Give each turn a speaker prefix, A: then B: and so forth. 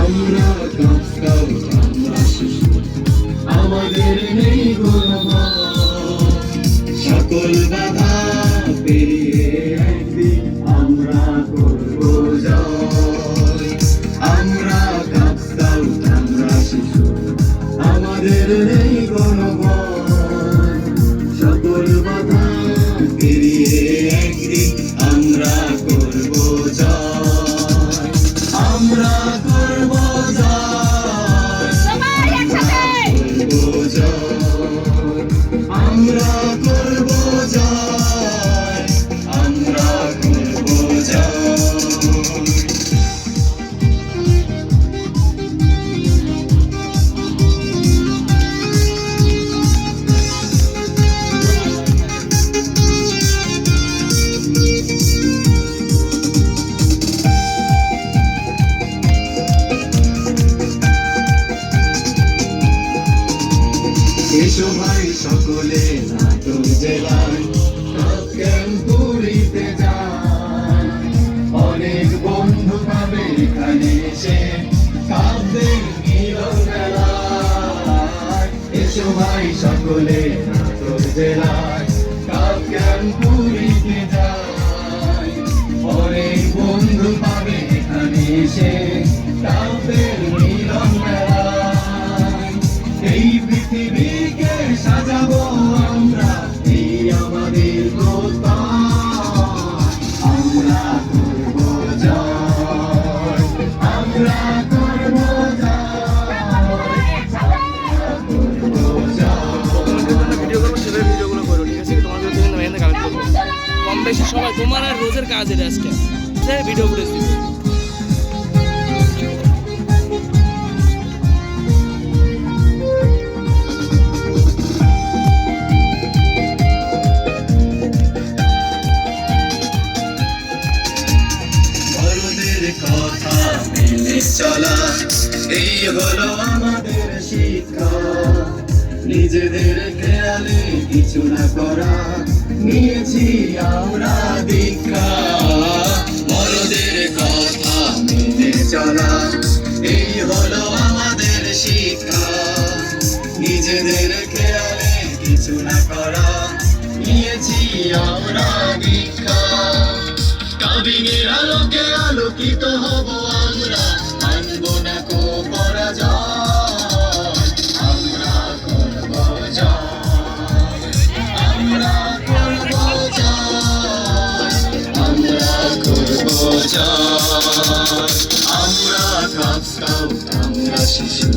A: আমরা কাঁপতাম আমরা শিশু, আমাদের নেই কোনো ভয়। সকল বাধা পেরিয়ে একদিন আমরা করব জয়। আমরা কাঁপতাম আমরা শিশু, আমাদের নেই কোনো ভয়। সকল বাধা পেরিয়ে একদিন আমরা করব জয়। আমরা করব জয়, করব জয়। আমরা করব জয়, আমরা করব জয়। এসো ভাই সকলে নাটোর জেলায় পুরীতে যাই। অনেক বন্ধু পাবে এখানে এসে কাঁদবে মিলন মেলায়। এসো ভাই সকলে নাটোর জেলায় পুরীতে যাই। অনেক বন্ধু পাবে এখানে এসে কাঁদবে মিলন মেলায়। এই পৃথিবীকে সাজাবো আমরা, এই আমাদের প্রত্যয়। আমরা করব জয়, আমরা করব জয়, করব জয়।
B: ভিডিও করবো, সেভাবে ভিডিওগুলো করো, ঠিক আছে? তোমার ভিডিও কিন্তু আমি কালেক্ট করবো কম বেশি সবাই। তোমার আর রোজের কাজ এটা আজকে ভিডিও করে দিবে।
A: কথা মেনে চলা, এই হলো আমাদের শিক্ষা। নিজেদের খেয়ালে কিছু না করা, নিয়েছি আমরা দীক্ষা। বড়দের কথা মেনে চলা, এই হলো আমাদের শিক্ষা। নিজেদের খেয়ালে কিছু না করা, নিয়েছি আমরা দীক্ষা। কাবিনের আলোকে আলোকিত হব আমরা, মানব না কো পরাজয়। আমরা করব জয়, আমরা করব জয়, আমরা করব জয়। আমরা কাঁপতাম আমরা শিশু,